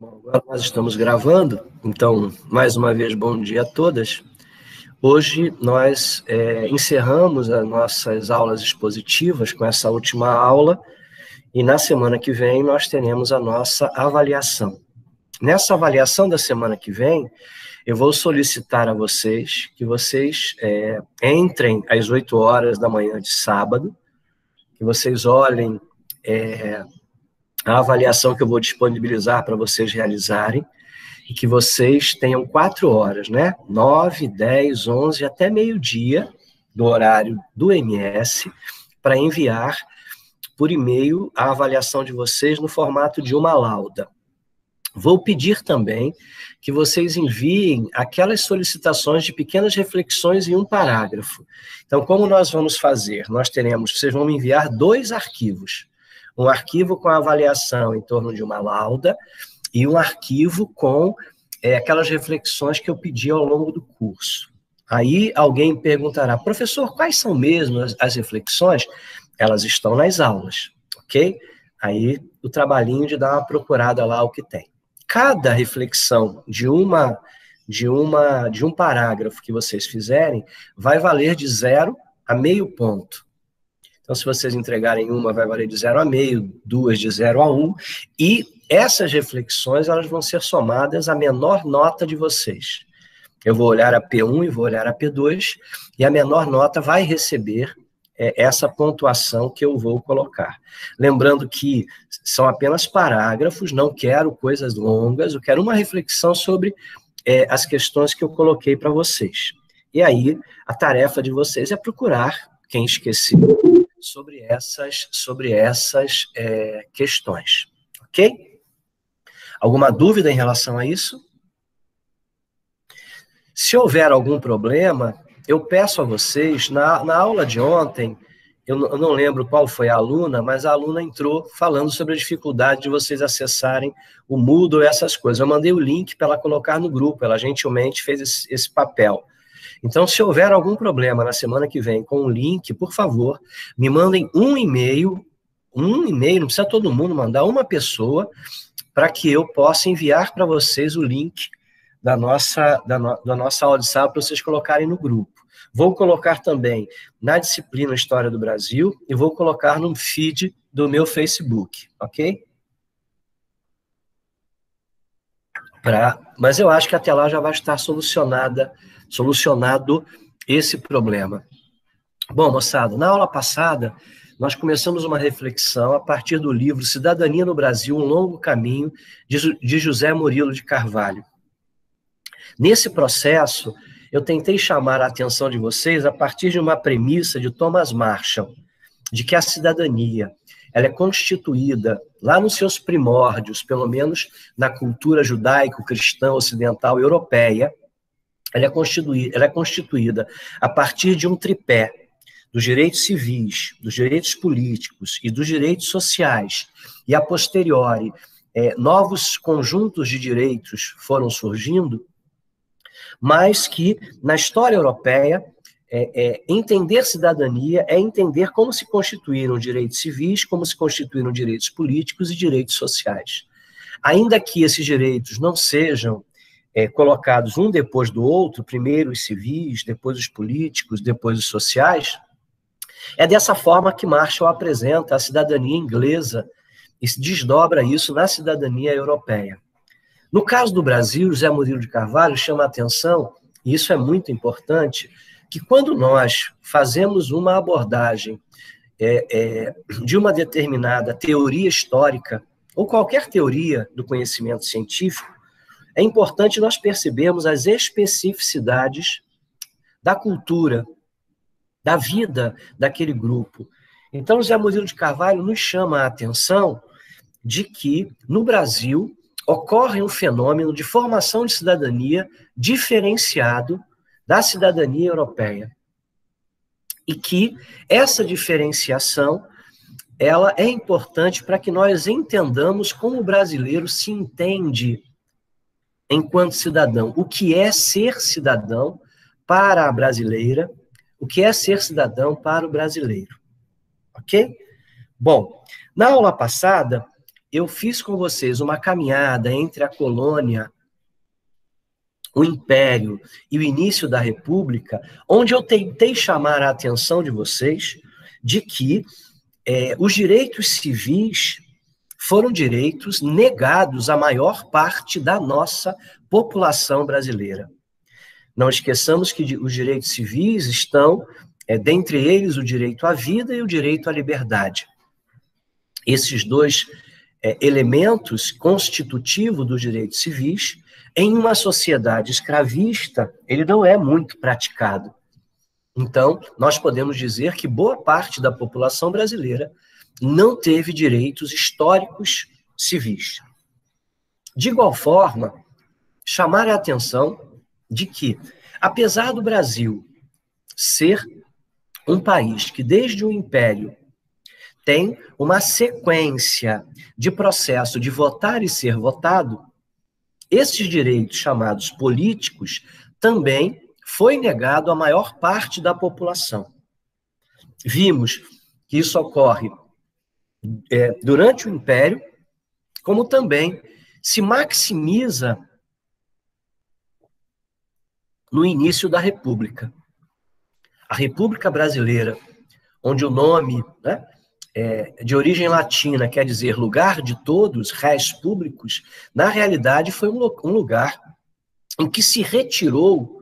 Bom, agora nós estamos gravando, então, mais uma vez, bom dia a todas. Hoje nós encerramos as nossas aulas expositivas com essa última aula, e na semana que vem nós teremos a nossa avaliação. Nessa avaliação da semana que vem, eu vou solicitar a vocês que vocês entrem às 8 horas da manhã de sábado, que vocês olhem a avaliação que eu vou disponibilizar para vocês realizarem, e que vocês tenham 4 horas, né? 9, 10, 11, até meio-dia, do horário do MS, para enviar por e-mail a avaliação de vocês no formato de uma lauda. Vou pedir também que vocês enviem aquelas solicitações de pequenas reflexões em um parágrafo. Então, como nós vamos fazer? Vocês vão me enviar 2 arquivos. Um arquivo com a avaliação em torno de uma lauda e um arquivo com aquelas reflexões que eu pedi ao longo do curso. Aí alguém perguntará, professor, quais são mesmo as reflexões? Elas estão nas aulas, ok? Aí o trabalhinho de dar uma procurada lá o que tem. Cada reflexão de um parágrafo que vocês fizerem vai valer de 0 a meio ponto. Então, se vocês entregarem uma, vai valer de 0 a meio, 2 de 0 a 1, e essas reflexões elas vão ser somadas à menor nota de vocês. Eu vou olhar a P1 e vou olhar a P2, e a menor nota vai receber essa pontuação que eu vou colocar. Lembrando que são apenas parágrafos, não quero coisas longas, eu quero uma reflexão sobre as questões que eu coloquei para vocês. E aí, a tarefa de vocês é procurar, quem esqueceu, sobre essas questões, ok? Alguma dúvida em relação a isso? Se houver algum problema, eu peço a vocês, na aula de ontem, eu não lembro qual foi a aluna, mas a aluna entrou falando sobre a dificuldade de vocês acessarem o Moodle e essas coisas. Eu mandei o link para ela colocar no grupo, ela gentilmente fez esse papel. Então, se houver algum problema na semana que vem com o link, por favor, me mandem um e-mail, não precisa todo mundo mandar, uma pessoa, para que eu possa enviar para vocês o link da nossa aula de sábado para vocês colocarem no grupo. Vou colocar também na disciplina História do Brasil e vou colocar no feed do meu Facebook, ok? Mas eu acho que até lá já vai estar solucionado esse problema. Bom, moçada, na aula passada, nós começamos uma reflexão a partir do livro Cidadania no Brasil, um longo caminho, de José Murilo de Carvalho. Nesse processo, eu tentei chamar a atenção de vocês a partir de uma premissa de Thomas Marshall, de que a cidadania ela é constituída lá nos seus primórdios, pelo menos na cultura judaico-cristã ocidental europeia, ela é constituída a partir de um tripé dos direitos civis, dos direitos políticos e dos direitos sociais, e a posteriori novos conjuntos de direitos foram surgindo, mas que na história europeia entender cidadania é entender como se constituíram direitos civis, como se constituíram direitos políticos e direitos sociais. Ainda que esses direitos não sejam colocados um depois do outro, primeiro os civis, depois os políticos, depois os sociais, é dessa forma que Marshall apresenta a cidadania inglesa e se desdobra isso na cidadania europeia. No caso do Brasil, José Murilo de Carvalho chama a atenção, e isso é muito importante, que quando nós fazemos uma abordagem de uma determinada teoria histórica, ou qualquer teoria do conhecimento científico, é importante nós percebermos as especificidades da cultura, da vida daquele grupo. Então, José Murilo de Carvalho nos chama a atenção de que, no Brasil, ocorre um fenômeno de formação de cidadania diferenciado da cidadania europeia. E que essa diferenciação ela é importante para que nós entendamos como o brasileiro se entende enquanto cidadão. O que é ser cidadão para a brasileira, o que é ser cidadão para o brasileiro. Ok? Bom, na aula passada, eu fiz com vocês uma caminhada entre a colônia, o Império e o início da República, onde eu tentei chamar a atenção de vocês de que os direitos civis foram direitos negados à maior parte da nossa população brasileira. Não esqueçamos que os direitos civis estão, dentre eles, o direito à vida e o direito à liberdade. Esses dois elementos constitutivos dos direitos civis, em uma sociedade escravista, ele não é muito praticado. Então, nós podemos dizer que boa parte da população brasileira não teve direitos históricos civis. De igual forma, chamar a atenção de que, apesar do Brasil ser um país que, desde o Império, tem uma sequência de processo de votar e ser votado, esses direitos chamados políticos também foi negado à maior parte da população. Vimos que isso ocorre durante o Império, como também se maximiza no início da República. A República Brasileira, onde o nome, né, de origem latina quer dizer lugar de todos, res públicos, na realidade foi um lugar em que se retirou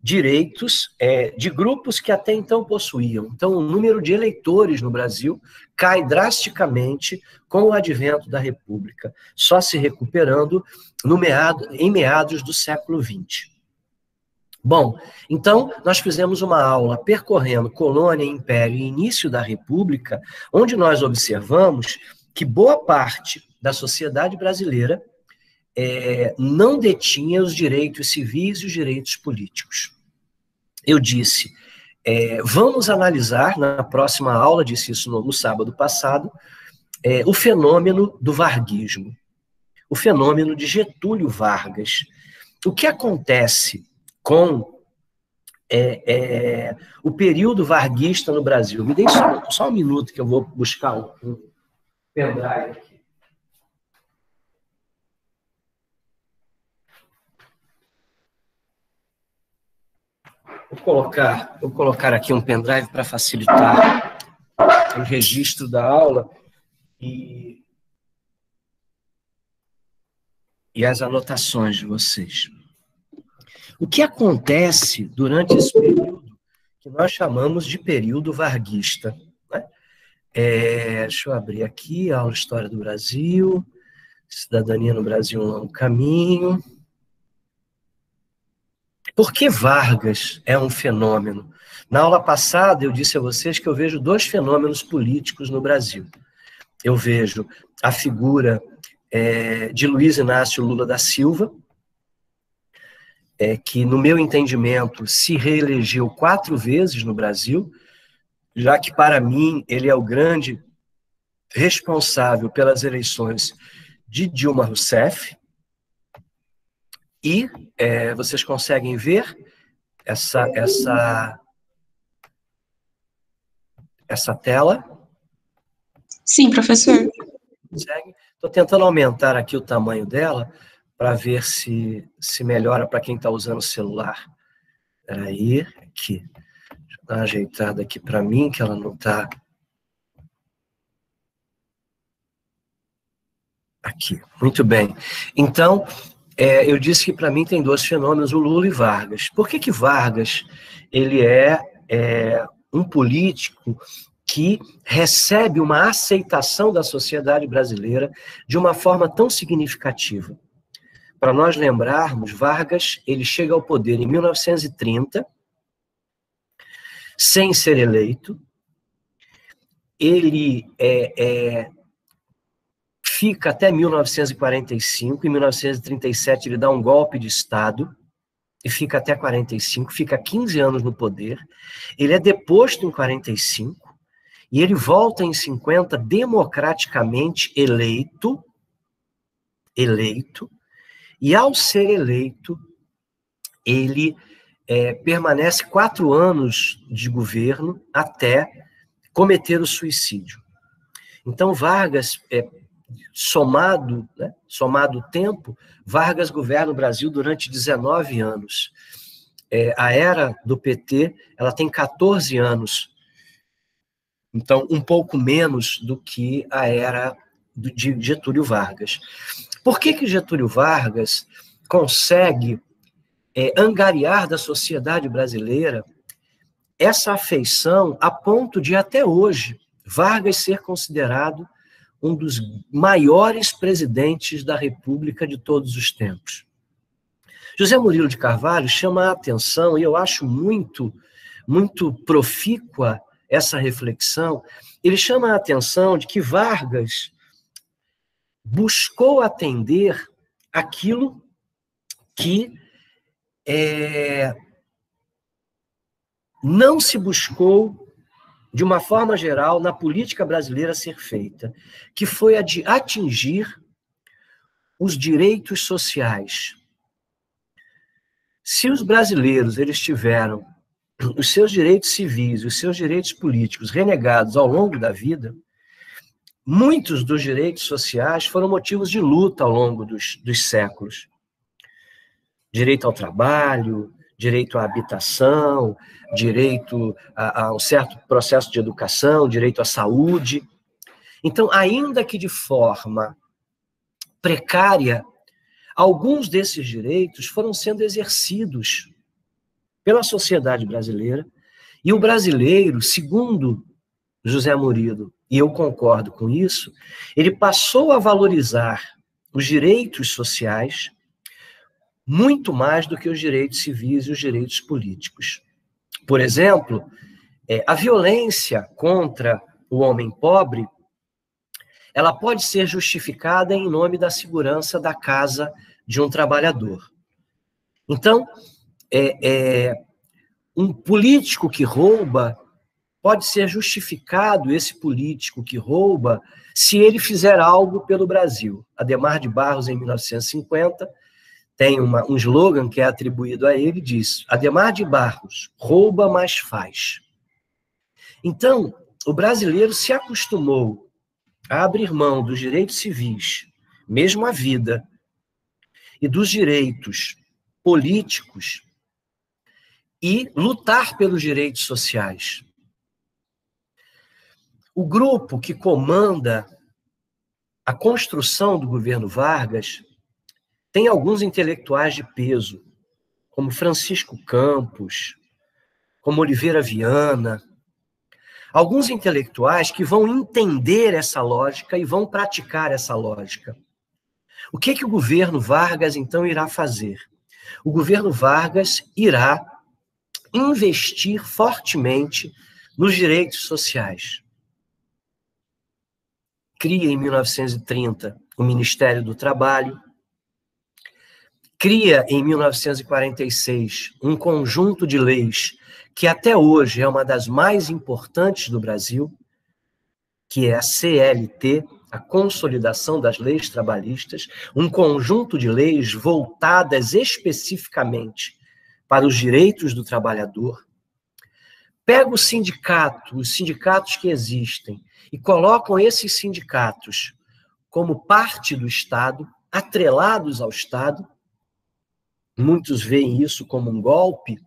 direitos de grupos que até então possuíam. Então, o número de eleitores no Brasil cai drasticamente com o advento da República, só se recuperando em meados do século XX. Bom, então, nós fizemos uma aula percorrendo colônia, império e início da República, onde nós observamos que boa parte da sociedade brasileira não detinha os direitos civis e os direitos políticos. Eu disse, vamos analisar, na próxima aula, disse isso no sábado passado, o fenômeno do varguismo, o fenômeno de Getúlio Vargas. O que acontece com o período varguista no Brasil? Me dê só um minuto que eu vou buscar um pendrive aqui. Vou colocar aqui um pendrive para facilitar o registro da aula e as anotações de vocês. O que acontece durante esse período que nós chamamos de período varguista? Né? Deixa eu abrir aqui, aula História do Brasil, Cidadania no Brasil, um longo caminho. Por que Vargas é um fenômeno? Na aula passada eu disse a vocês que eu vejo dois fenômenos políticos no Brasil. Eu vejo a figura de Luiz Inácio Lula da Silva, que, no meu entendimento, se reelegeu 4 vezes no Brasil, já que, para mim, ele é o grande responsável pelas eleições de Dilma Rousseff. E vocês conseguem ver essa tela? Sim, professor. Estou tentando aumentar aqui o tamanho dela, para ver se melhora para quem está usando o celular. Espera aí, aqui. Deixa eu dar uma ajeitada aqui para mim, que ela não está... Aqui, muito bem. Então, eu disse que para mim tem dois fenômenos, o Lula e Vargas. Por que Vargas ele é um político que recebe uma aceitação da sociedade brasileira de uma forma tão significativa? Para nós lembrarmos, Vargas, ele chega ao poder em 1930, sem ser eleito. Ele fica até 1945, em 1937 ele dá um golpe de Estado, e fica até 45, fica 15 anos no poder. Ele é deposto em 45, e ele volta em 50 democraticamente eleito, e ao ser eleito, ele permanece 4 anos de governo até cometer o suicídio. Então, Vargas, somado o tempo, Vargas governa o Brasil durante 19 anos. A era do PT, ela tem 14 anos. Então, um pouco menos do que a era de Getúlio Vargas. Por que Getúlio Vargas consegue angariar da sociedade brasileira essa afeição a ponto de, até hoje, Vargas ser considerado um dos maiores presidentes da República de todos os tempos? José Murilo de Carvalho chama a atenção, e eu acho muito, muito profícua essa reflexão. Ele chama a atenção de que Vargas buscou atender aquilo que não se buscou, de uma forma geral, na política brasileira ser feita, que foi a de atingir os direitos sociais. Se os brasileiros eles tiveram os seus direitos civis, os seus direitos políticos renegados ao longo da vida, muitos dos direitos sociais foram motivos de luta ao longo dos séculos. Direito ao trabalho, direito à habitação, direito a um certo processo de educação, direito à saúde. Então, ainda que de forma precária, alguns desses direitos foram sendo exercidos pela sociedade brasileira, e o brasileiro, segundo José Murilo, e eu concordo com isso, ele passou a valorizar os direitos sociais muito mais do que os direitos civis e os direitos políticos. Por exemplo, a violência contra o homem pobre, ela pode ser justificada em nome da segurança da casa de um trabalhador. Então, um político que rouba, pode ser justificado esse político que rouba se ele fizer algo pelo Brasil. Adhemar de Barros, em 1950, tem um slogan que é atribuído a ele, diz: Adhemar de Barros, rouba, mas faz. Então, o brasileiro se acostumou a abrir mão dos direitos civis, mesmo a vida, e dos direitos políticos, e lutar pelos direitos sociais. O grupo que comanda a construção do governo Vargas tem alguns intelectuais de peso, como Francisco Campos, como Oliveira Viana, alguns intelectuais que vão entender essa lógica e vão praticar essa lógica. O que o governo Vargas, então, irá fazer? O governo Vargas irá investir fortemente nos direitos sociais. Cria, em 1930, o Ministério do Trabalho. Cria, em 1946, um conjunto de leis que até hoje é uma das mais importantes do Brasil, que é a CLT, a Consolidação das Leis Trabalhistas, um conjunto de leis voltadas especificamente para os direitos do trabalhador. Pega os sindicatos que existem, e colocam esses sindicatos como parte do Estado, atrelados ao Estado. Muitos veem isso como um golpe,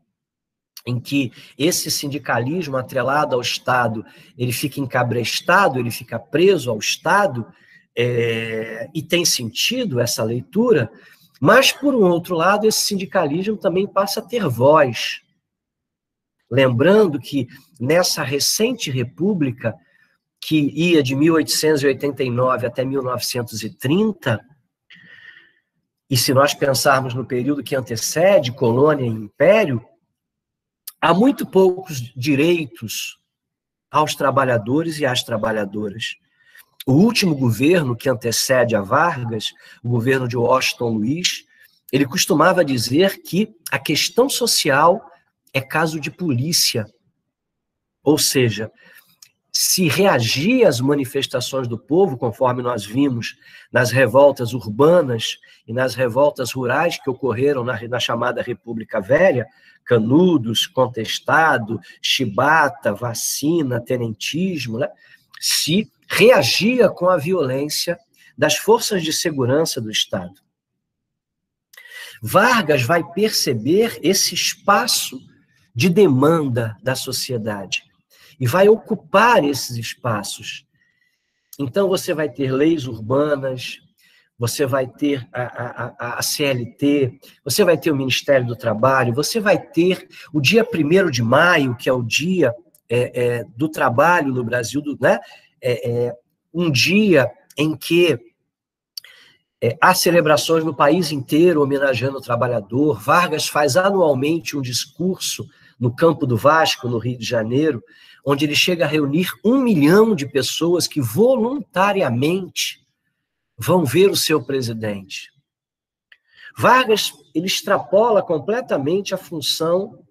em que esse sindicalismo atrelado ao Estado, ele fica encabrestado, ele fica preso ao Estado, e tem sentido essa leitura, mas, por um outro lado, esse sindicalismo também passa a ter voz. Lembrando que, nessa recente república, que ia de 1889 até 1930, e se nós pensarmos no período que antecede colônia e império, há muito poucos direitos aos trabalhadores e às trabalhadoras. O último governo que antecede a Vargas, o governo de Washington Luiz, ele costumava dizer que a questão social é caso de polícia. Ou seja, se reagir às manifestações do povo, conforme nós vimos nas revoltas urbanas e nas revoltas rurais que ocorreram na chamada República Velha, Canudos, Contestado, Chibata, Vacina, Tenentismo, né? Se reagia com a violência das forças de segurança do Estado. Vargas vai perceber esse espaço de demanda da sociedade e vai ocupar esses espaços. Então, você vai ter leis urbanas, você vai ter a CLT, você vai ter o Ministério do Trabalho, você vai ter o dia 1º de maio, que é o dia do trabalho no Brasil, né? Um dia em que há celebrações no país inteiro homenageando o trabalhador. Vargas faz anualmente um discurso no Campo do Vasco, no Rio de Janeiro, onde ele chega a reunir 1 milhão de pessoas que voluntariamente vão ver o seu presidente. Vargas, ele extrapola completamente a função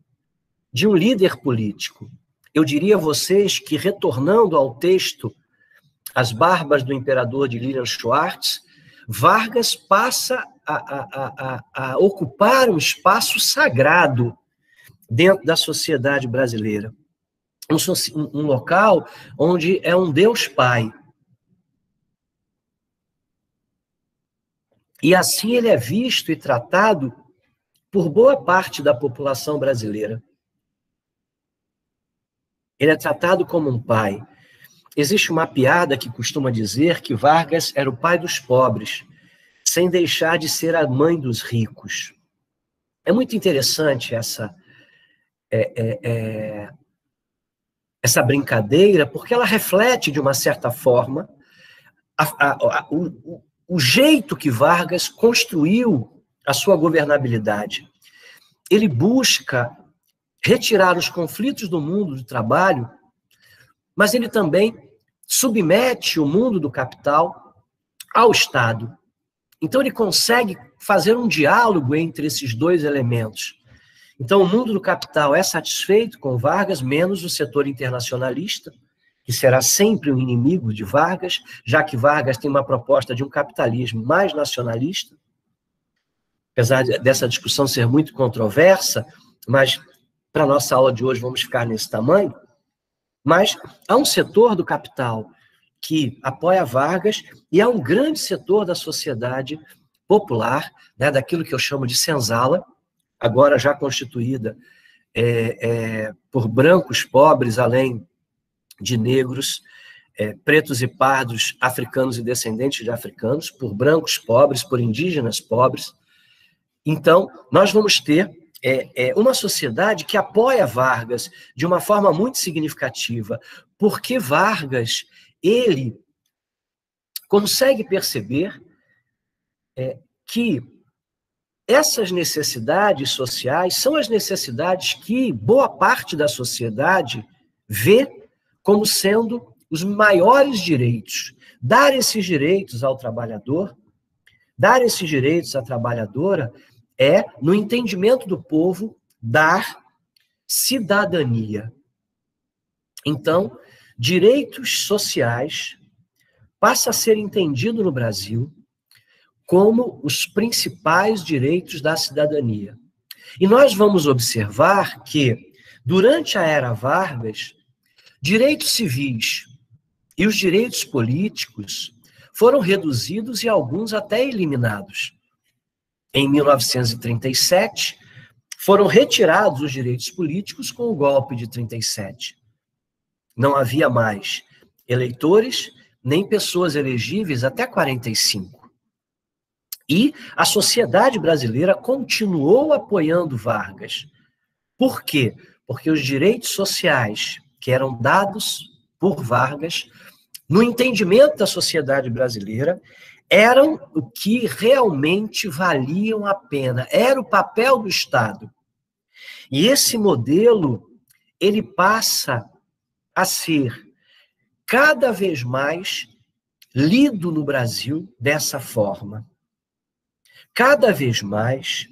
de um líder político. Eu diria a vocês que, retornando ao texto As Barbas do Imperador, de Lilian Schwartz, Vargas passa a ocupar um espaço sagrado dentro da sociedade brasileira. Um local onde é um Deus Pai. E assim ele é visto e tratado por boa parte da população brasileira. Ele é tratado como um pai. Existe uma piada que costuma dizer que Vargas era o pai dos pobres, sem deixar de ser a mãe dos ricos. É muito interessante essa brincadeira, porque ela reflete, de uma certa forma, o jeito que Vargas construiu a sua governabilidade. Ele busca retirar os conflitos do mundo do trabalho, mas ele também submete o mundo do capital ao Estado. Então ele consegue fazer um diálogo entre esses dois elementos. Então o mundo do capital é satisfeito com Vargas, menos o setor internacionalista, que será sempre um inimigo de Vargas, já que Vargas tem uma proposta de um capitalismo mais nacionalista. Apesar dessa discussão ser muito controversa, mas para a nossa aula de hoje vamos ficar nesse tamanho. Mas há um setor do capital que apoia Vargas e há um grande setor da sociedade popular, né, daquilo que eu chamo de senzala, agora já constituída por brancos pobres, além de negros, pretos e pardos, africanos e descendentes de africanos, por brancos pobres, por indígenas pobres. Então, nós vamos ter uma sociedade que apoia Vargas de uma forma muito significativa, porque Vargas, ele consegue perceber que essas necessidades sociais são as necessidades que boa parte da sociedade vê como sendo os maiores direitos. Dar esses direitos ao trabalhador, dar esses direitos à trabalhadora, no entendimento do povo, dar cidadania. Então, direitos sociais passa a ser entendido no Brasil como os principais direitos da cidadania. E nós vamos observar que, durante a era Vargas, direitos civis e os direitos políticos foram reduzidos e alguns até eliminados. Em 1937, foram retirados os direitos políticos com o golpe de 37. Não havia mais eleitores, nem pessoas elegíveis até 45. E a sociedade brasileira continuou apoiando Vargas. Por quê? Porque os direitos sociais que eram dados por Vargas, no entendimento da sociedade brasileira, eram o que realmente valiam a pena, era o papel do Estado. E esse modelo, ele passa a ser cada vez mais lido no Brasil dessa forma. Cada vez mais,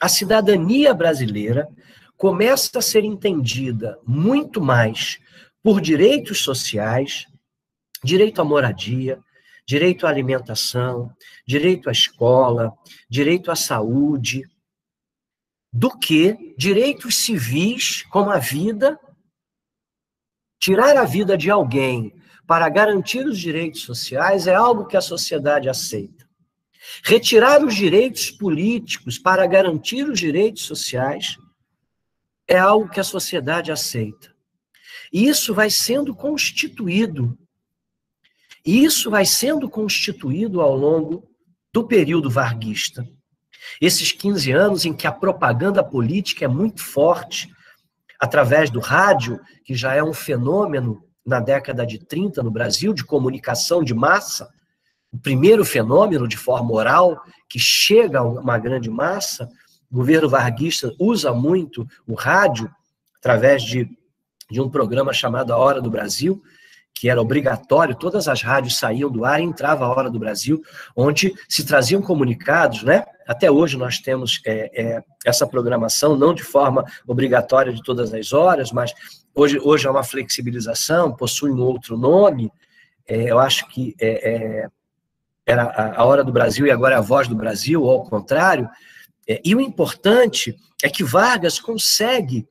a cidadania brasileira começa a ser entendida muito mais por direitos sociais, direito à moradia, direito à alimentação, direito à escola, direito à saúde, do que direitos civis como a vida. Tirar a vida de alguém para garantir os direitos sociais é algo que a sociedade aceita. Retirar os direitos políticos para garantir os direitos sociais é algo que a sociedade aceita. E isso vai sendo constituído. E isso vai sendo constituído ao longo do período varguista. Esses 15 anos em que a propaganda política é muito forte, através do rádio, que já é um fenômeno na década de 30 no Brasil, de comunicação de massa, o primeiro fenômeno de forma oral que chega a uma grande massa. O governo varguista usa muito o rádio, através de um programa chamado A Hora do Brasil, que era obrigatório, todas as rádios saíam do ar e entrava a Hora do Brasil, onde se traziam comunicados, né? Até hoje nós temos essa programação, não de forma obrigatória de todas as horas, mas hoje é uma flexibilização, possui um outro nome. Eu acho que era a Hora do Brasil e agora é a Voz do Brasil, ou ao contrário. E o importante é que Vargas consegue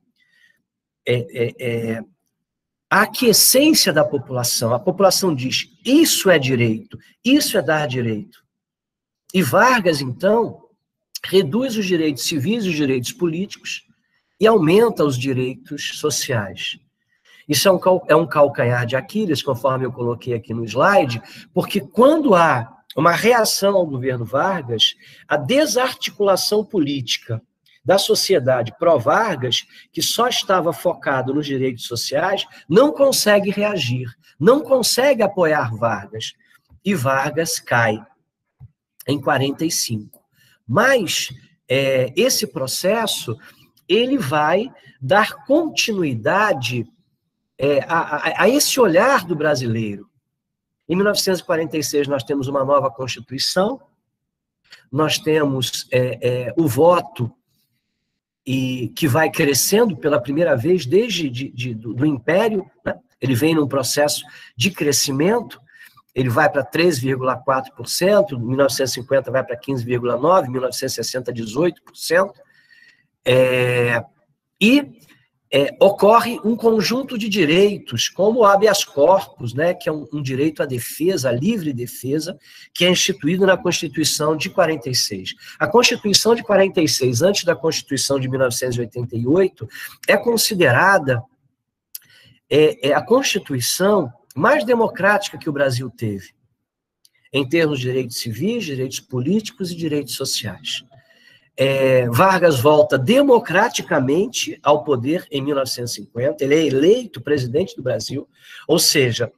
a aquiescência da população. A população diz, isso é direito, isso é dar direito. E Vargas, então, reduz os direitos civis e os direitos políticos e aumenta os direitos sociais. Isso é um calcanhar de Aquiles, conforme eu coloquei aqui no slide, porque quando há uma reação ao governo Vargas, a desarticulação política da sociedade pró-Vargas, que só estava focado nos direitos sociais, não consegue reagir, não consegue apoiar Vargas. E Vargas cai em 45. Mas esse processo, ele vai dar continuidade a esse olhar do brasileiro. Em 1946, nós temos uma nova Constituição, nós temos o voto, e que vai crescendo pela primeira vez desde do Império, né? Ele vem num processo de crescimento, ele vai para 13,4%, em 1950 vai para 15,9%, em 1960, 18%, ocorre um conjunto de direitos, como o habeas corpus, né, que é um direito à defesa, à livre defesa, que é instituído na Constituição de 46. A Constituição de 46, antes da Constituição de 1988, é considerada a Constituição mais democrática que o Brasil teve, em termos de direitos civis, direitos políticos e direitos sociais. Vargas volta democraticamente ao poder em 1950, ele é eleito presidente do Brasil, ou seja,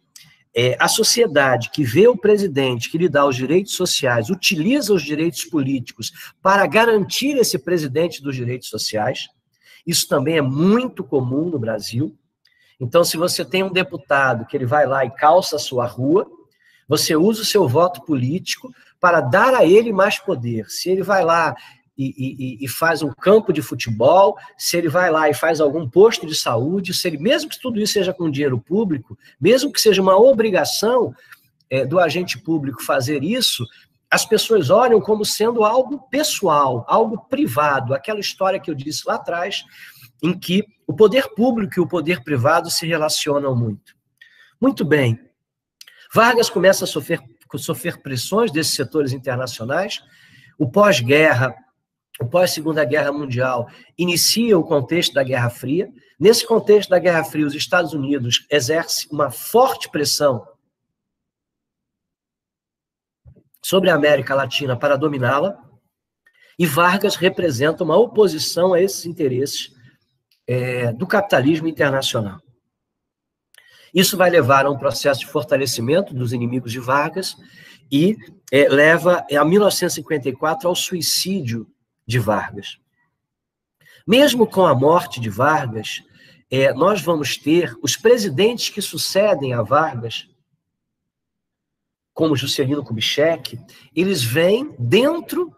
a sociedade que vê o presidente que lhe dá os direitos sociais, utiliza os direitos políticos para garantir esse presidente dos direitos sociais. Isso também é muito comum no Brasil. Então, se você tem um deputado que ele vai lá e calça a sua rua, você usa o seu voto político para dar a ele mais poder. Se ele vai lá e faz um campo de futebol, se ele vai lá e faz algum posto de saúde, se ele, mesmo que tudo isso seja com dinheiro público, mesmo que seja uma obrigação do agente público fazer isso, as pessoas olham como sendo algo pessoal, algo privado, aquela história que eu disse lá atrás, em que o poder público e o poder privado se relacionam muito. Muito bem. Vargas começa a sofrer pressões desses setores internacionais. O pós-guerra, o pós-Segunda Guerra Mundial, inicia o contexto da Guerra Fria. Nesse contexto da Guerra Fria, os Estados Unidos exercem uma forte pressão sobre a América Latina para dominá-la, e Vargas representa uma oposição a esses interesses do capitalismo internacional. Isso vai levar a um processo de fortalecimento dos inimigos de Vargas e leva a 1954 ao suicídio de Vargas. Mesmo com a morte de Vargas, nós vamos ter os presidentes que sucedem a Vargas, como Juscelino Kubitschek, eles vêm dentro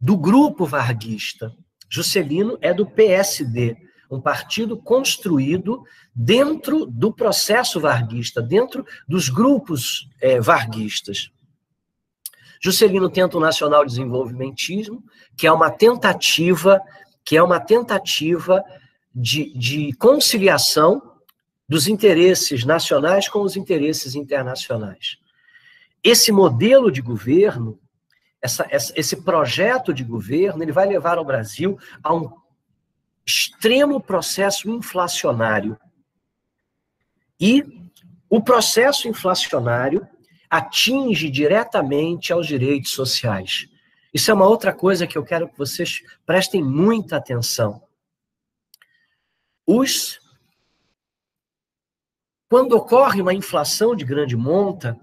do grupo varguista. Juscelino é do PSD, um partido construído dentro do processo varguista, dentro dos grupos varguistas. Juscelino tenta o nacional-desenvolvimentismo, que é uma tentativa de conciliação dos interesses nacionais com os interesses internacionais. Esse modelo de governo, esse projeto de governo, ele vai levar o Brasil a um extremo processo inflacionário. E o processo inflacionário atinge diretamente aos direitos sociais. Isso é uma outra coisa que eu quero que vocês prestem muita atenção. Quando ocorre uma inflação de grande monta,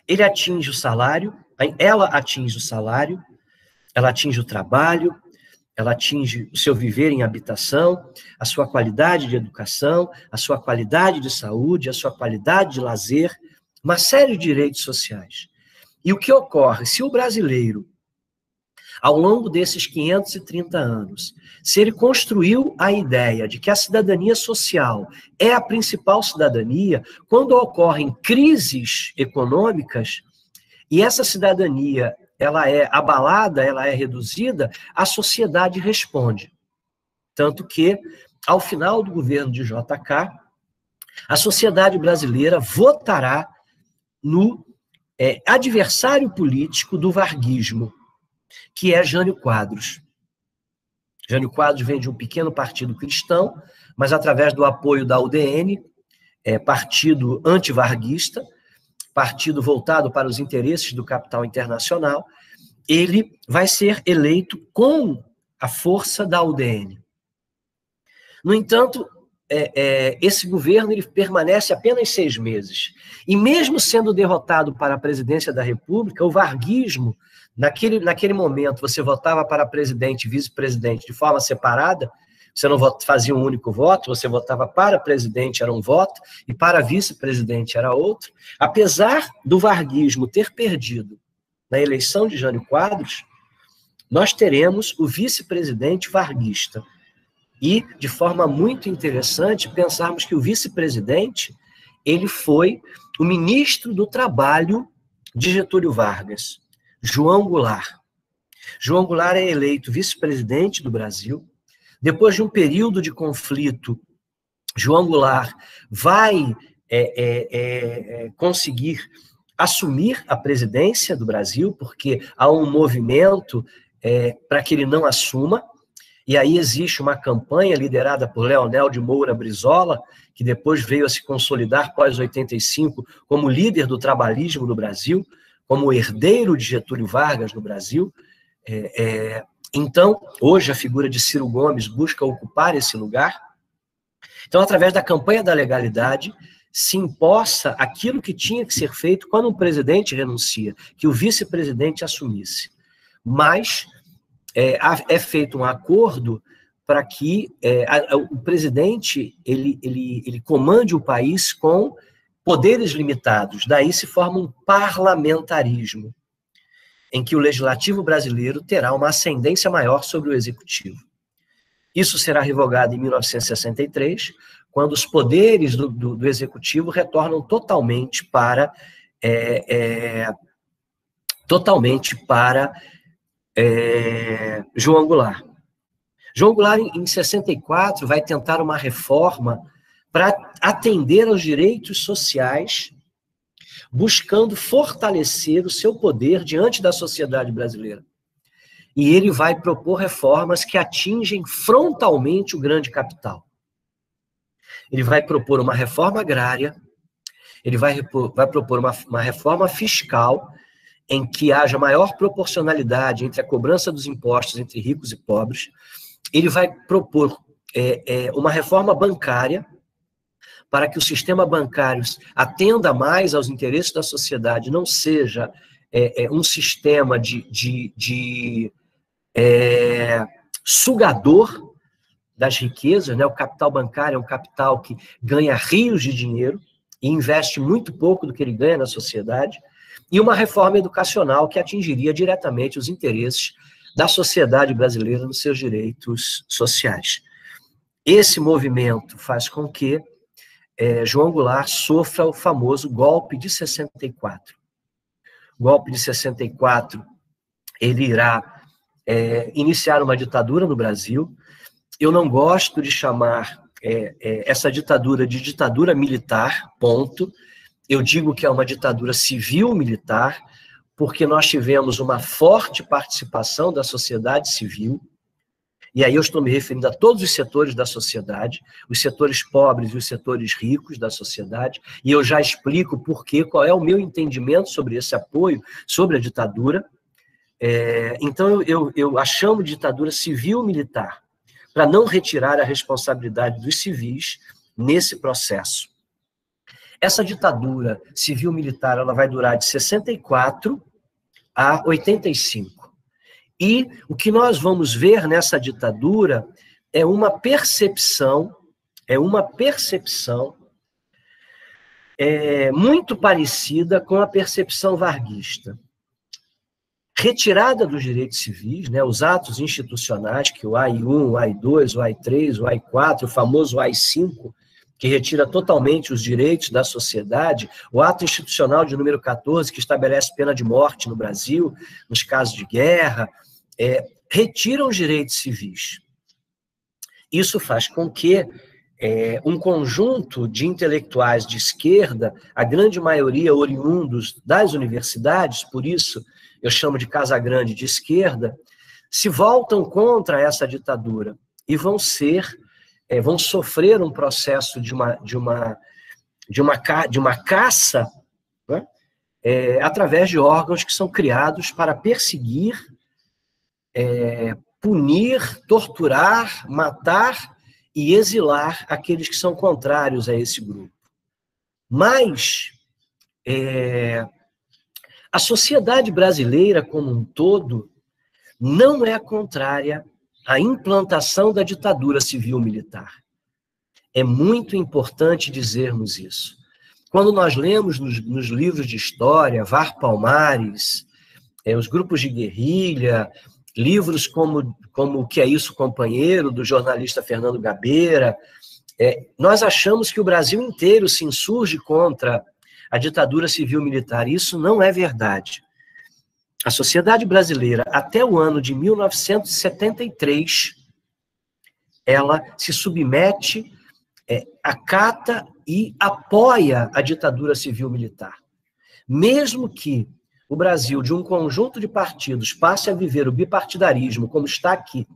ele atinge o salário, ela atinge o salário, ela atinge o trabalho, ela atinge o seu viver em habitação, a sua qualidade de educação, a sua qualidade de saúde, a sua qualidade de lazer, uma série de direitos sociais. E o que ocorre? Se o brasileiro, ao longo desses 530 anos, se ele construiu a ideia de que a cidadania social é a principal cidadania, quando ocorrem crises econômicas, e essa cidadania ela é abalada, ela é reduzida, a sociedade responde. Tanto que, ao final do governo de JK, a sociedade brasileira votará no adversário político do varguismo, que é Jânio Quadros. Jânio Quadros vem de um pequeno partido cristão, mas através do apoio da UDN, partido antivarguista, partido voltado para os interesses do capital internacional, ele vai ser eleito com a força da UDN. No entanto, esse governo ele permanece apenas 6 meses. E mesmo sendo derrotado para a presidência da República, o varguismo, naquele momento, você votava para presidente e vice-presidente de forma separada, você não fazia um único voto, você votava para presidente, era um voto, e para vice-presidente era outro. Apesar do varguismo ter perdido na eleição de Jânio Quadros, nós teremos o vice-presidente varguista. E, de forma muito interessante, pensarmos que o vice-presidente, ele foi o ministro do Trabalho de Getúlio Vargas, João Goulart. João Goulart é eleito vice-presidente do Brasil. Depois de um período de conflito, João Goulart vai conseguir assumir a presidência do Brasil, porque há um movimento para que ele não assuma, e aí existe uma campanha liderada por Leonel de Moura Brizola, que depois veio a se consolidar pós-85 como líder do trabalhismo no Brasil, como herdeiro de Getúlio Vargas no Brasil. Então, hoje a figura de Ciro Gomes busca ocupar esse lugar. Então, através da campanha da legalidade, se impossa aquilo que tinha que ser feito quando um presidente renuncia, que o vice-presidente assumisse. Mas é feito um acordo para que o presidente ele comande o país com poderes limitados. Daí se forma um parlamentarismo, em que o legislativo brasileiro terá uma ascendência maior sobre o executivo. Isso será revogado em 1963, quando os poderes do executivo retornam totalmente para João Goulart. João Goulart, em 64, vai tentar uma reforma para atender aos direitos sociais, buscando fortalecer o seu poder diante da sociedade brasileira. E ele vai propor reformas que atingem frontalmente o grande capital. Ele vai propor uma reforma agrária, ele vai propor uma reforma fiscal, em que haja maior proporcionalidade entre a cobrança dos impostos entre ricos e pobres. Ele vai propor uma reforma bancária, para que o sistema bancário atenda mais aos interesses da sociedade, não seja um sistema de sugador das riquezas, né? O capital bancário é um capital que ganha rios de dinheiro e investe muito pouco do que ele ganha na sociedade, e uma reforma educacional que atingiria diretamente os interesses da sociedade brasileira nos seus direitos sociais. Esse movimento faz com que João Goulart sofra o famoso golpe de 64. O golpe de 64, ele irá iniciar uma ditadura no Brasil. Eu não gosto de chamar essa ditadura de ditadura militar, ponto. Eu digo que é uma ditadura civil-militar, porque nós tivemos uma forte participação da sociedade civil, e aí eu estou me referindo a todos os setores da sociedade, os setores pobres e os setores ricos da sociedade, e eu já explico por quê, qual é o meu entendimento sobre esse apoio, sobre a ditadura. Então, eu a chamo de ditadura civil-militar, para não retirar a responsabilidade dos civis nesse processo. Essa ditadura civil-militar ela vai durar de 64 a 85. E o que nós vamos ver nessa ditadura é uma percepção muito parecida com a percepção varguista. Retirada dos direitos civis, né, os atos institucionais, que o AI-1, o AI-2, o AI-3, o AI-4, o famoso AI-5, que retira totalmente os direitos da sociedade, o ato institucional de número 14, que estabelece pena de morte no Brasil, nos casos de guerra, retiram os direitos civis. Isso faz com que um conjunto de intelectuais de esquerda, a grande maioria oriundos das universidades, por isso eu chamo de Casa Grande de esquerda, se voltam contra essa ditadura e vão sofrer um processo de uma caça, né, através de órgãos que são criados para perseguir, punir, torturar, matar e exilar aqueles que são contrários a esse grupo. Mas a sociedade brasileira como um todo não é contrária à implantação da ditadura civil-militar. É muito importante dizermos isso. Quando nós lemos nos livros de história, Var Palmares, os grupos de guerrilha, livros como O Que é Isso, Companheiro, do jornalista Fernando Gabeira, nós achamos que o Brasil inteiro se insurge contra a ditadura civil-militar. Isso não é verdade. A sociedade brasileira, até o ano de 1973, ela se submete, acata e apoia a ditadura civil-militar. Mesmo que o Brasil, de um conjunto de partidos, passe a viver o bipartidarismo, como está aqui,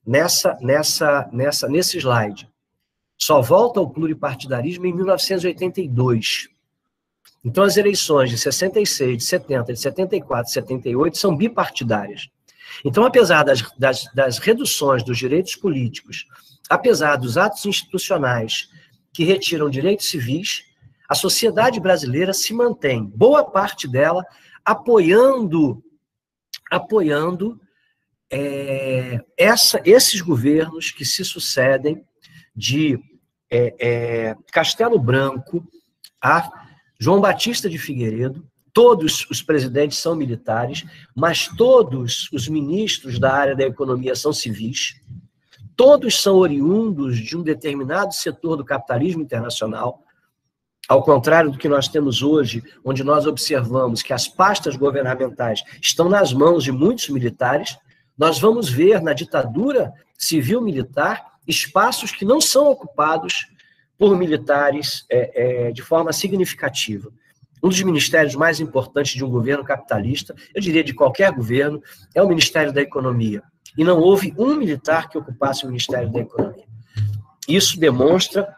nesse slide, só volta ao pluripartidarismo em 1982. Então, as eleições de 66, de 70, de 74, de 78 são bipartidárias. Então, apesar das reduções dos direitos políticos, apesar dos atos institucionais que retiram direitos civis, a sociedade brasileira se mantém, boa parte dela, apoiando esses governos que se sucedem de Castelo Branco a João Batista de Figueiredo. Todos os presidentes são militares, mas todos os ministros da área da economia são civis, todos são oriundos de um determinado setor do capitalismo internacional, ao contrário do que nós temos hoje, onde nós observamos que as pastas governamentais estão nas mãos de muitos militares. Nós vamos ver na ditadura civil-militar espaços que não são ocupados por militares de forma significativa. Um dos ministérios mais importantes de um governo capitalista, eu diria de qualquer governo, é o Ministério da Economia. E não houve um militar que ocupasse o Ministério da Economia. Isso demonstra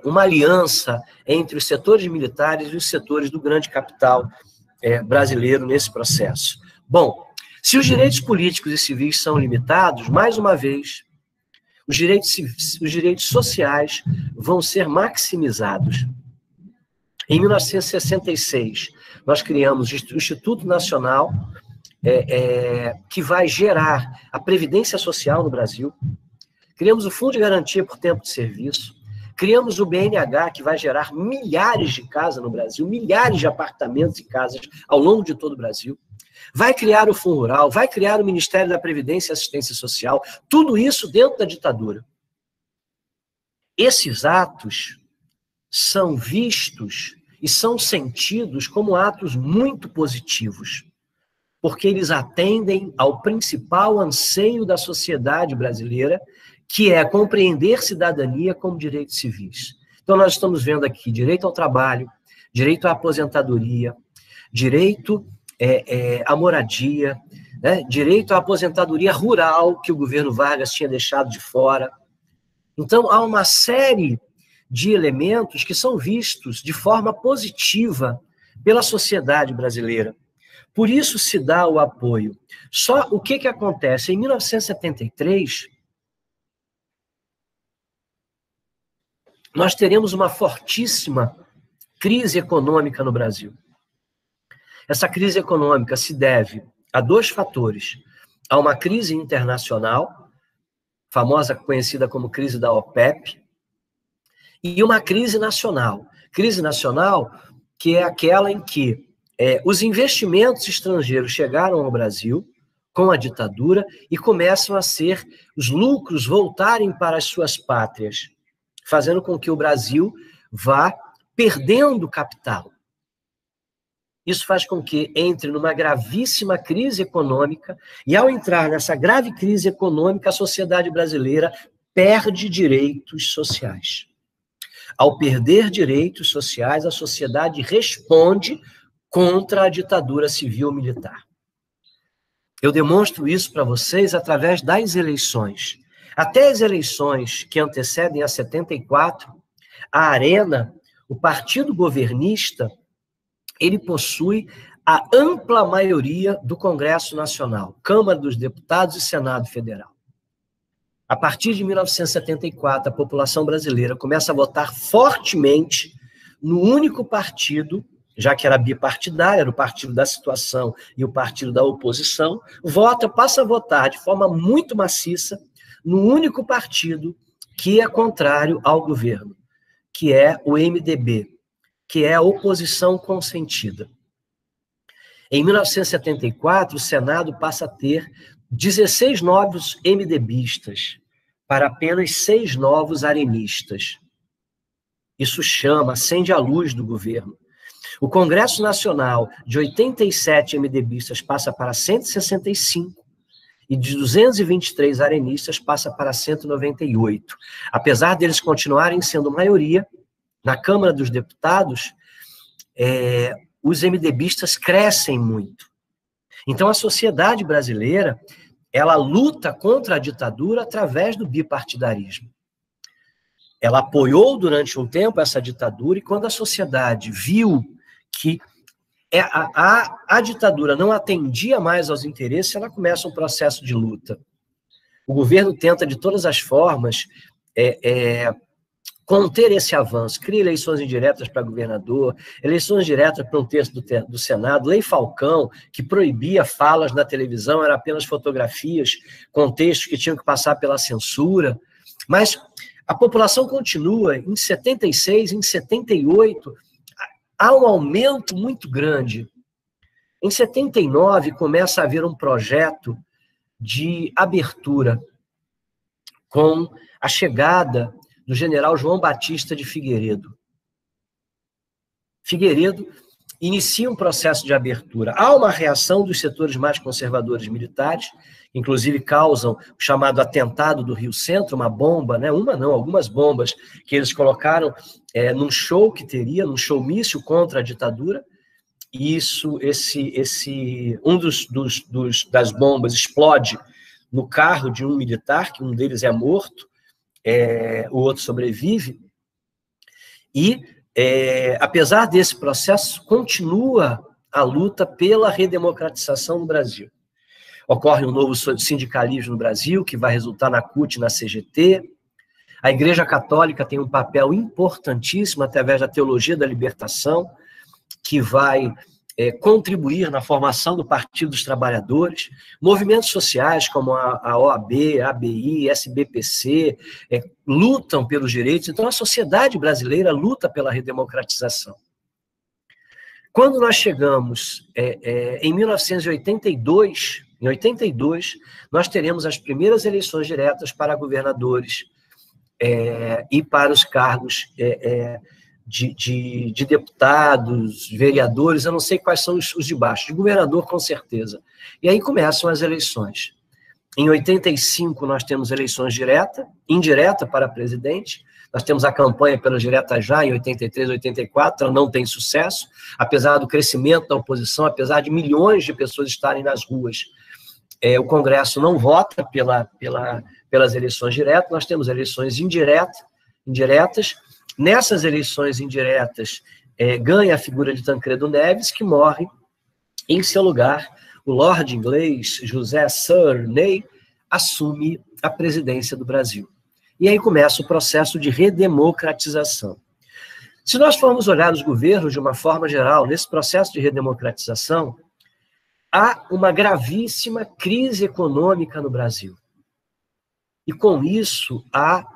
uma aliança entre os setores militares e os setores do grande capital brasileiro nesse processo. Bom, se os direitos políticos e civis são limitados, mais uma vez, os direitos sociais vão ser maximizados. Em 1966, nós criamos o Instituto Nacional, que vai gerar a Previdência Social no Brasil. Criamos o Fundo de Garantia por Tempo de Serviço. Criamos o BNH, que vai gerar milhares de casas no Brasil, milhares de apartamentos e casas ao longo de todo o Brasil. Vai criar o Fundo Rural, vai criar o Ministério da Previdência e Assistência Social, tudo isso dentro da ditadura. Esses atos são vistos e são sentidos como atos muito positivos, porque eles atendem ao principal anseio da sociedade brasileira, que é compreender cidadania como direitos civis. Então, nós estamos vendo aqui direito ao trabalho, direito à aposentadoria, direito à moradia, né? Direito à aposentadoria rural, que o governo Vargas tinha deixado de fora. Então, há uma série de elementos que são vistos de forma positiva pela sociedade brasileira. Por isso se dá o apoio. Só o que acontece? Em 1973, nós teremos uma fortíssima crise econômica no Brasil. Essa crise econômica se deve a dois fatores. Há uma crise internacional, famosa, conhecida como crise da OPEP, e uma crise nacional. Crise nacional, que é aquela em que os investimentos estrangeiros chegaram ao Brasil com a ditadura e começam a ser os lucros voltarem para as suas pátrias, fazendo com que o Brasil vá perdendo capital. Isso faz com que entre numa gravíssima crise econômica, e ao entrar nessa grave crise econômica, a sociedade brasileira perde direitos sociais. Ao perder direitos sociais, a sociedade responde contra a ditadura civil-militar. Eu demonstro isso para vocês através das eleições. Até as eleições que antecedem a 74, a Arena, o partido governista, ele possui a ampla maioria do Congresso Nacional, Câmara dos Deputados e Senado Federal. A partir de 1974, a população brasileira começa a votar fortemente no único partido, já que era bipartidário, era o partido da situação e o partido da oposição, passa a votar de forma muito maciça no único partido que é contrário ao governo, que é o MDB, que é a oposição consentida. Em 1974, o Senado passa a ter 16 novos MDBistas para apenas 6 novos arenistas. Isso acende a luz do governo. O Congresso Nacional, de 87 MDBistas, passa para 165, e de 223 arenistas passa para 198. Apesar deles continuarem sendo maioria, na Câmara dos Deputados, os MDBistas crescem muito. Então, a sociedade brasileira, ela luta contra a ditadura através do bipartidarismo. Ela apoiou durante um tempo essa ditadura, e quando a sociedade viu que a ditadura não atendia mais aos interesses, ela começa um processo de luta. O governo tenta, de todas as formas, conter esse avanço, cria eleições indiretas para governador, eleições diretas para um terço do Senado, Lei Falcão, que proibia falas na televisão, eram apenas fotografias com textos que tinham que passar pela censura. Mas a população continua. Em 76, em 78, há um aumento muito grande. Em 79, começa a haver um projeto de abertura com a chegada do general João Batista de Figueiredo. Figueiredo inicia um processo de abertura. Há uma reação dos setores mais conservadores militares, inclusive causam o chamado atentado do Rio Centro, uma bomba, né? Algumas bombas que eles colocaram num show que teria, num showmício contra a ditadura. E das bombas explode no carro de um militar, que um deles é morto, o outro sobrevive, e apesar desse processo, continua a luta pela redemocratização no Brasil. Ocorre um novo sindicalismo no Brasil, que vai resultar na CUT e na CGT. A Igreja Católica tem um papel importantíssimo através da teologia da libertação, que vai contribuir na formação do Partido dos Trabalhadores. Movimentos sociais como a OAB, a ABI, SBPC, lutam pelos direitos. Então, a sociedade brasileira luta pela redemocratização. Quando nós chegamos em 1982, nós teremos as primeiras eleições diretas para governadores e para os cargos de deputados, vereadores, eu não sei quais são os de baixo, de governador com certeza. E aí começam as eleições. Em 85, nós temos eleições indireta para presidente. Nós temos a campanha pela direta já, em 83, 84, ela não tem sucesso, apesar do crescimento da oposição, apesar de milhões de pessoas estarem nas ruas. O Congresso não vota pelas eleições diretas, nós temos eleições indiretas. Nessas eleições indiretas, ganha a figura de Tancredo Neves, que morre. Em seu lugar, o Lorde inglês José Sirney assume a presidência do Brasil. E aí começa o processo de redemocratização. Se nós formos olhar os governos de uma forma geral, nesse processo de redemocratização, há uma gravíssima crise econômica no Brasil. E com isso, há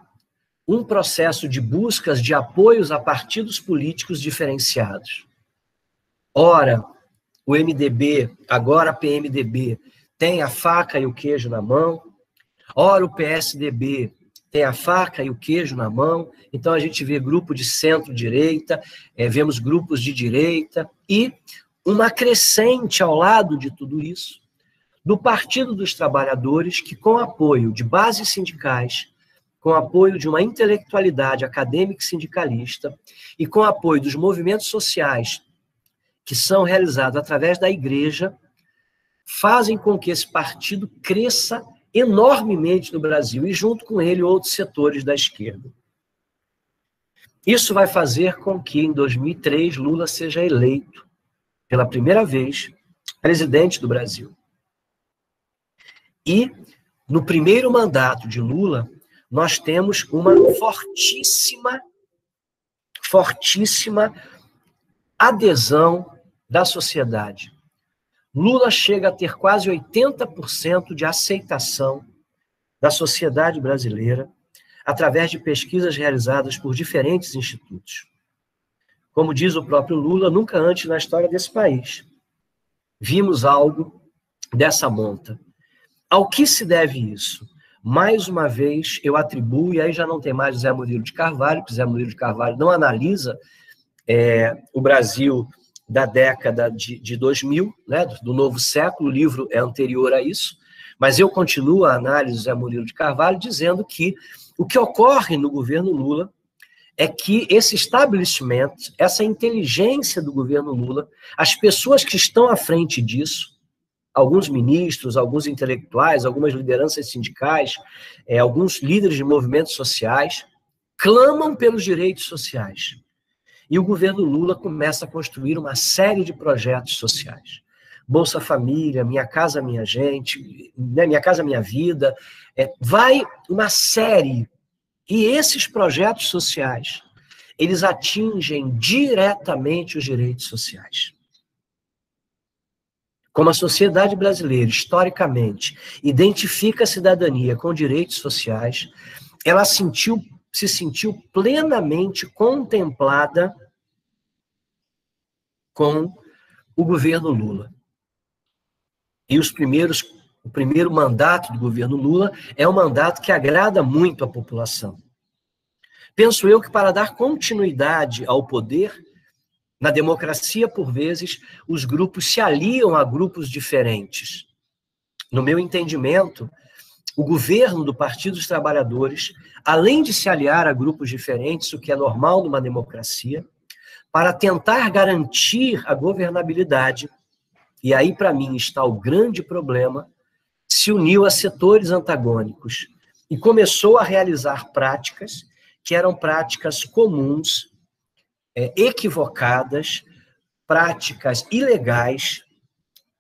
um processo de buscas de apoios a partidos políticos diferenciados. Ora, o MDB, agora a PMDB, tem a faca e o queijo na mão. Ora, o PSDB tem a faca e o queijo na mão. Então, a gente vê grupo de centro-direita, vemos grupos de direita, e uma crescente ao lado de tudo isso, do Partido dos Trabalhadores, que com apoio de bases sindicais, com apoio de uma intelectualidade acadêmica e sindicalista, e com apoio dos movimentos sociais que são realizados através da igreja, fazem com que esse partido cresça enormemente no Brasil, e junto com ele outros setores da esquerda. Isso vai fazer com que, em 2003, Lula seja eleito, pela primeira vez, presidente do Brasil. E, no primeiro mandato de Lula, nós temos uma fortíssima adesão da sociedade. Lula chega a ter quase 80% de aceitação da sociedade brasileira através de pesquisas realizadas por diferentes institutos. Como diz o próprio Lula, nunca antes na história desse país vimos algo dessa monta. Ao que se deve isso? Mais uma vez, eu atribuo, e aí já não tem mais José Murilo de Carvalho, porque José Murilo de Carvalho não analisa o Brasil da década de 2000, né, do novo século, o livro é anterior a isso, mas eu continuo a análise do José Murilo de Carvalho dizendo que o que ocorre no governo Lula é que esse estabelecimento, essa inteligência do governo Lula, as pessoas que estão à frente disso, alguns ministros, alguns intelectuais, algumas lideranças sindicais, alguns líderes de movimentos sociais, clamam pelos direitos sociais. E o governo Lula começa a construir uma série de projetos sociais. Bolsa Família, Minha Casa Minha Gente, né, Minha Casa Minha Vida, vai uma série. E esses projetos sociais, eles atingem diretamente os direitos sociais. Como a sociedade brasileira, historicamente, identifica a cidadania com direitos sociais, ela se sentiu plenamente contemplada com o governo Lula. E o primeiro mandato do governo Lula é um mandato que agrada muito a população. Penso eu que para dar continuidade ao poder, na democracia, por vezes, os grupos se aliam a grupos diferentes. No meu entendimento, o governo do Partido dos Trabalhadores, além de se aliar a grupos diferentes, o que é normal numa democracia, para tentar garantir a governabilidade, e aí, para mim, está o grande problema, se uniu a setores antagônicos e começou a realizar práticas que eram práticas comuns, equivocadas, práticas ilegais,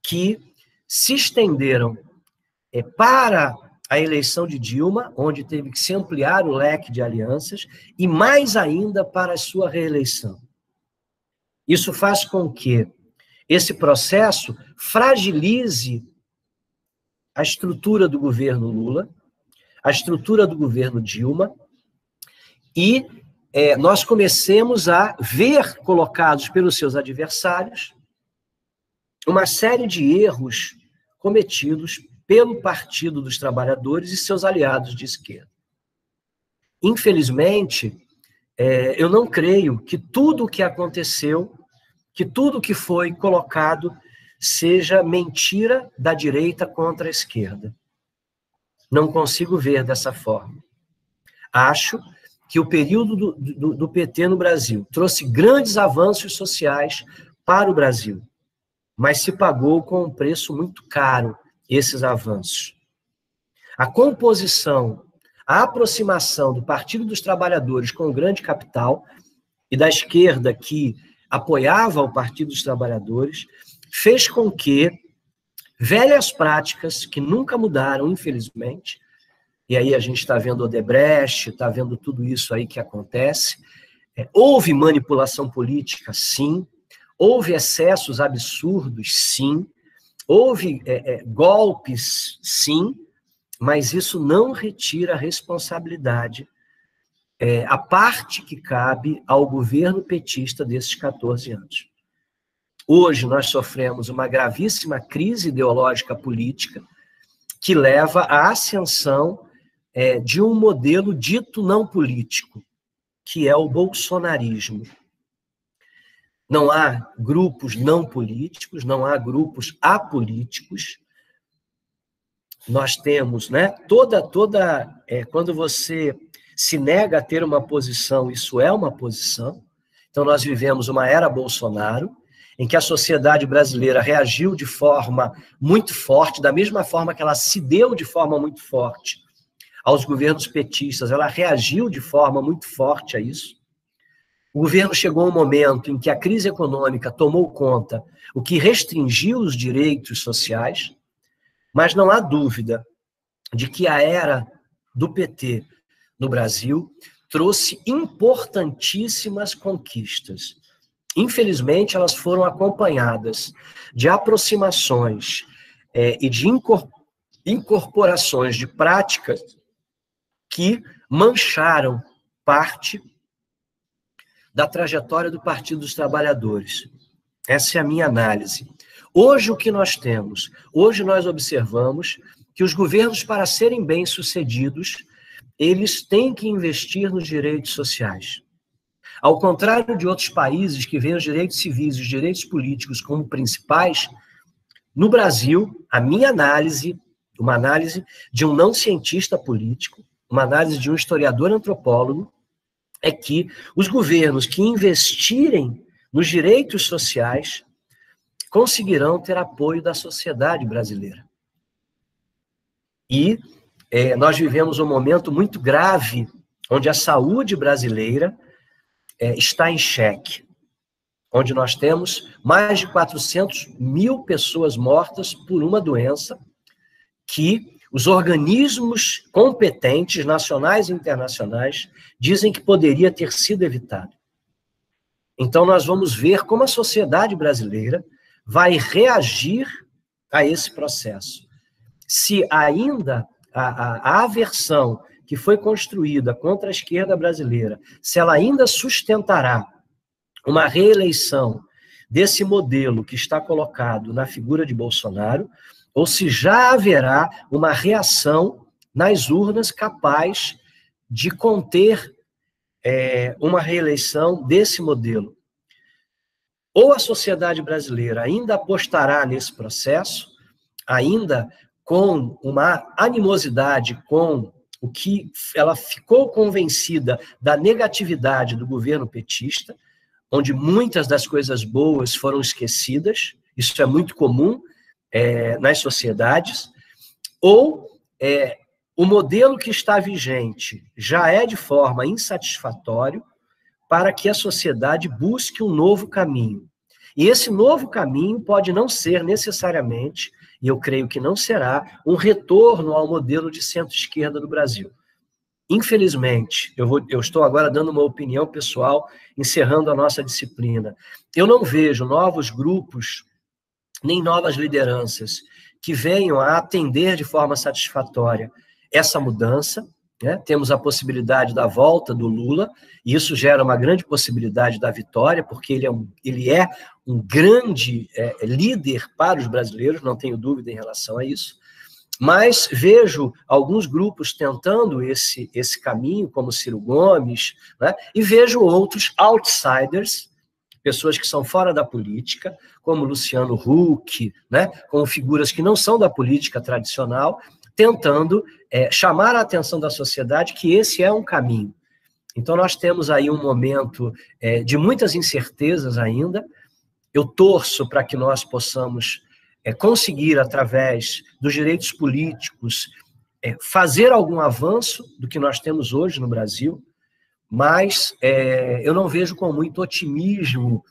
que se estenderam para a eleição de Dilma, onde teve que se ampliar o leque de alianças, e mais ainda para a sua reeleição. Isso faz com que esse processo fragilize a estrutura do governo Lula, a estrutura do governo Dilma, e nós comecemos a ver colocados pelos seus adversários uma série de erros cometidos pelo Partido dos Trabalhadores e seus aliados de esquerda. Infelizmente, eu não creio que tudo o que aconteceu, que tudo o que foi colocado seja mentira da direita contra a esquerda. não consigo ver dessa forma. Acho que o período do PT no Brasil trouxe grandes avanços sociais para o Brasil, mas se pagou com um preço muito caro esses avanços. A composição, a aproximação do Partido dos Trabalhadores com o grande capital e da esquerda que apoiava o Partido dos Trabalhadores fez com que velhas práticas que nunca mudaram, infelizmente, e aí a gente está vendo Odebrecht, está vendo tudo isso aí que acontece, houve manipulação política, sim, houve excessos absurdos, sim, houve golpes, sim, mas isso não retira a responsabilidade, a parte que cabe ao governo petista desses 14 anos. Hoje nós sofremos uma gravíssima crise ideológica política que leva à ascensão de um modelo dito não político, que é o bolsonarismo. Não há grupos não políticos, não há grupos apolíticos. Nós temos, quando você se nega a ter uma posição, isso é uma posição. Então nós vivemos uma era Bolsonaro, em que a sociedade brasileira reagiu de forma muito forte, da mesma forma que ela se deu de forma muito forte aos governos petistas, ela reagiu de forma muito forte a isso. O governo chegou a um momento em que a crise econômica tomou conta, o que restringiu os direitos sociais, mas não há dúvida de que a era do PT no Brasil trouxe importantíssimas conquistas. Infelizmente, elas foram acompanhadas de aproximações e de incorporações de práticas que mancharam parte da trajetória do Partido dos Trabalhadores. Essa é a minha análise. Hoje, o que nós temos? Hoje nós observamos que os governos, para serem bem-sucedidos, eles têm que investir nos direitos sociais. Ao contrário de outros países que veem os direitos civis e os direitos políticos como principais, no Brasil, a minha análise, uma análise de um não cientista político, uma análise de um historiador antropólogo, é que os governos que investirem nos direitos sociais conseguirão ter apoio da sociedade brasileira. E nós vivemos um momento muito grave, onde a saúde brasileira está em xeque, onde nós temos mais de 400 mil pessoas mortas por uma doença que os organismos competentes, nacionais e internacionais, dizem que poderia ter sido evitado. Então, nós vamos ver como a sociedade brasileira vai reagir a esse processo. Se ainda a aversão que foi construída contra a esquerda brasileira, se ela ainda sustentará uma reeleição desse modelo que está colocado na figura de Bolsonaro, ou se já haverá uma reação nas urnas capaz de conter uma reeleição desse modelo. Ou a sociedade brasileira ainda apostará nesse processo, ainda com uma animosidade com o que ela ficou convencida da negatividade do governo petista, onde muitas das coisas boas foram esquecidas, isso é muito comum nas sociedades, ou o modelo que está vigente já é de forma insatisfatório para que a sociedade busque um novo caminho. E esse novo caminho pode não ser necessariamente, e eu creio que não será, um retorno ao modelo de centro-esquerda no Brasil. Infelizmente, eu estou agora dando uma opinião pessoal, encerrando a nossa disciplina. Eu não vejo novos grupos, nem novas lideranças que venham a atender de forma satisfatória essa mudança. Temos a possibilidade da volta do Lula, e isso gera uma grande possibilidade da vitória, porque ele é um grande líder para os brasileiros, não tenho dúvida em relação a isso, mas vejo alguns grupos tentando esse caminho, como Ciro Gomes, e vejo outros outsiders, pessoas que são fora da política, como Luciano Huck, como figuras que não são da política tradicional, tentando chamar a atenção da sociedade que esse é um caminho. Então, nós temos aí um momento de muitas incertezas ainda. Eu torço para que nós possamos conseguir, através dos direitos políticos, fazer algum avanço do que nós temos hoje no Brasil, mas eu não vejo com muito otimismo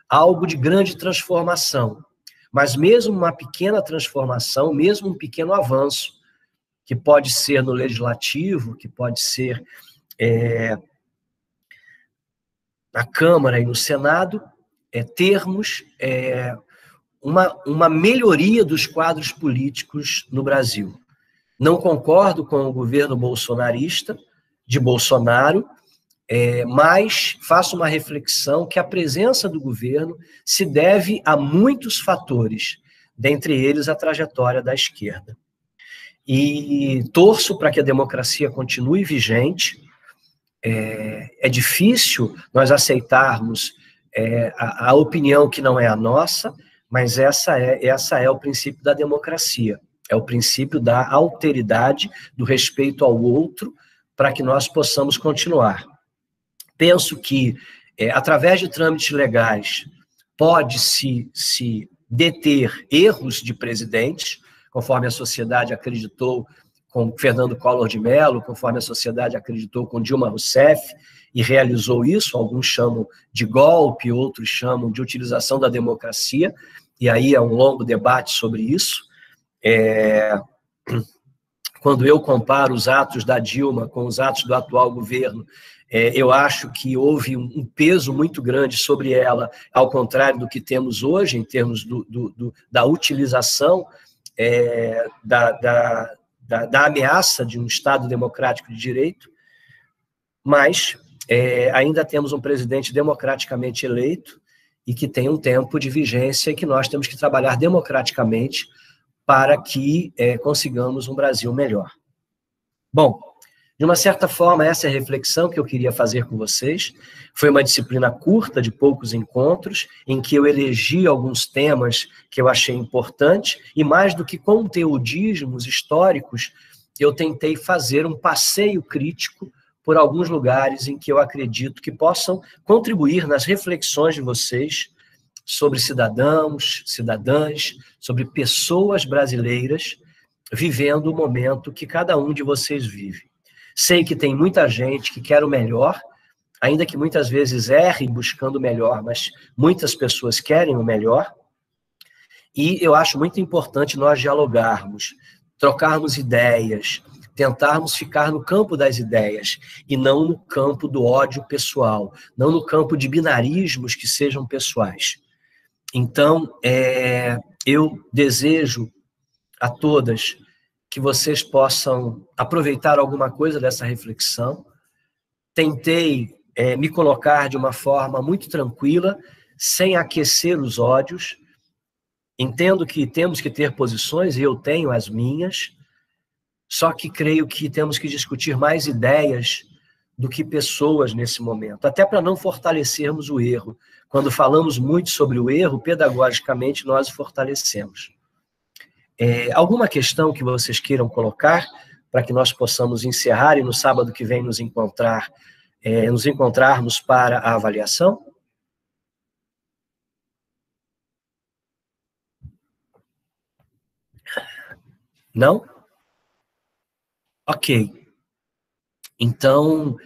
algo de grande transformação. Mas mesmo uma pequena transformação, mesmo um pequeno avanço, que pode ser no legislativo, que pode ser na Câmara e no Senado, termos uma melhoria dos quadros políticos no Brasil. Não concordo com o governo bolsonarista, de Bolsonaro, mas faço uma reflexão que a presença do governo se deve a muitos fatores, dentre eles a trajetória da esquerda. E torço para que a democracia continue vigente. É difícil nós aceitarmos a opinião que não é a nossa, mas essa é o princípio da democracia, é o princípio da alteridade, do respeito ao outro, para que nós possamos continuar. Penso que, através de trâmites legais, pode-se deter erros de presidentes, conforme a sociedade acreditou com Fernando Collor de Mello, conforme a sociedade acreditou com Dilma Rousseff, e realizou isso. Alguns chamam de golpe, outros chamam de utilização da democracia, e aí é um longo debate sobre isso. Quando eu comparo os atos da Dilma com os atos do atual governo, eu acho que houve um peso muito grande sobre ela, ao contrário do que temos hoje, em termos da utilização da ameaça de um Estado democrático de direito, mas ainda temos um presidente democraticamente eleito e que tem um tempo de vigência e que nós temos que trabalhar democraticamente para que consigamos um Brasil melhor. Bom, de uma certa forma, essa é a reflexão que eu queria fazer com vocês. Foi uma disciplina curta, de poucos encontros, em que eu elegi alguns temas que eu achei importantes, e mais do que conteudismos históricos, eu tentei fazer um passeio crítico por alguns lugares em que eu acredito que possam contribuir nas reflexões de vocês sobre cidadãos, cidadãs, sobre pessoas brasileiras vivendo o momento que cada um de vocês vive. Sei que tem muita gente que quer o melhor, ainda que muitas vezes erre buscando o melhor, mas muitas pessoas querem o melhor, e eu acho muito importante nós dialogarmos, trocarmos ideias, tentarmos ficar no campo das ideias, e não no campo do ódio pessoal, não no campo de binarismos que sejam pessoais. Então, eu desejo a todas que vocês possam aproveitar alguma coisa dessa reflexão. Tentei me colocar de uma forma muito tranquila, sem aquecer os ódios. Entendo que temos que ter posições, e eu tenho as minhas, só que creio que temos que discutir mais ideias do que pessoas nesse momento, até para não fortalecermos o erro. Quando falamos muito sobre o erro, pedagogicamente nós o fortalecemos. Alguma questão que vocês queiram colocar para que nós possamos encerrar e no sábado que vem nos encontrarmos para a avaliação? Não? Ok. Então,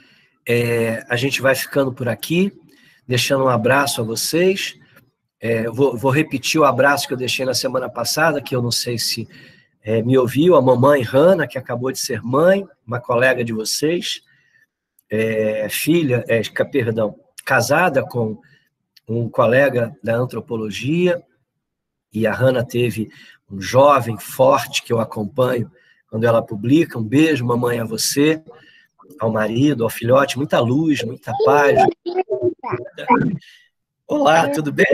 a gente vai ficando por aqui, deixando um abraço a vocês. Vou repetir o abraço que eu deixei na semana passada, que eu não sei se me ouviu, a mamãe Hanna, que acabou de ser mãe, uma colega de vocês, casada com um colega da antropologia, e a Hanna teve um jovem forte que eu acompanho quando ela publica. Um beijo, mamãe, a você, ao marido, ao filhote, muita luz, muita paz. Olá, tudo bem?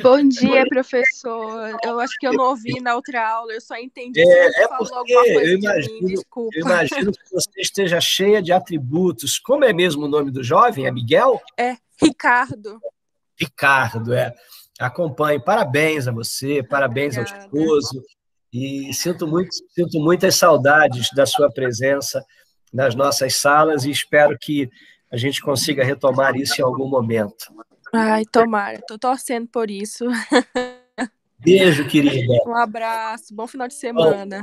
Bom dia, professor. Eu acho que eu não ouvi na outra aula, eu só entendi se você falou alguma coisa de mim, desculpa. Eu imagino que você esteja cheia de atributos. Como é mesmo o nome do jovem? É Miguel? Ricardo. Ricardo, Acompanhe. Parabéns a você, parabéns ao esposo. E sinto muitas saudades da sua presença nas nossas salas e espero que a gente consiga retomar isso em algum momento. Ai, tomara. Tô torcendo por isso. Beijo, querida. Um abraço. Bom final de semana.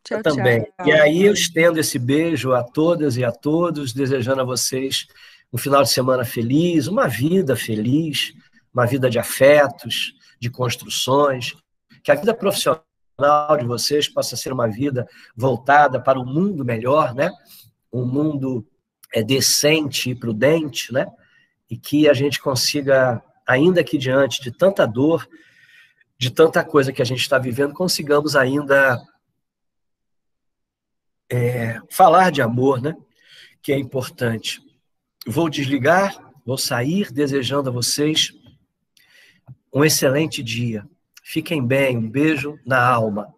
Tchau, também. tchau. E aí eu estendo esse beijo a todas e a todos, desejando a vocês um final de semana feliz, uma vida feliz, uma vida de afetos, de construções, que a vida profissional de vocês possa ser uma vida voltada para um mundo melhor, né? Um mundo decente e prudente, né? E que a gente consiga, ainda que diante de tanta dor, de tanta coisa que a gente está vivendo, consigamos ainda falar de amor, né? Que é importante. Vou desligar, vou sair desejando a vocês um excelente dia. Fiquem bem, um beijo na alma.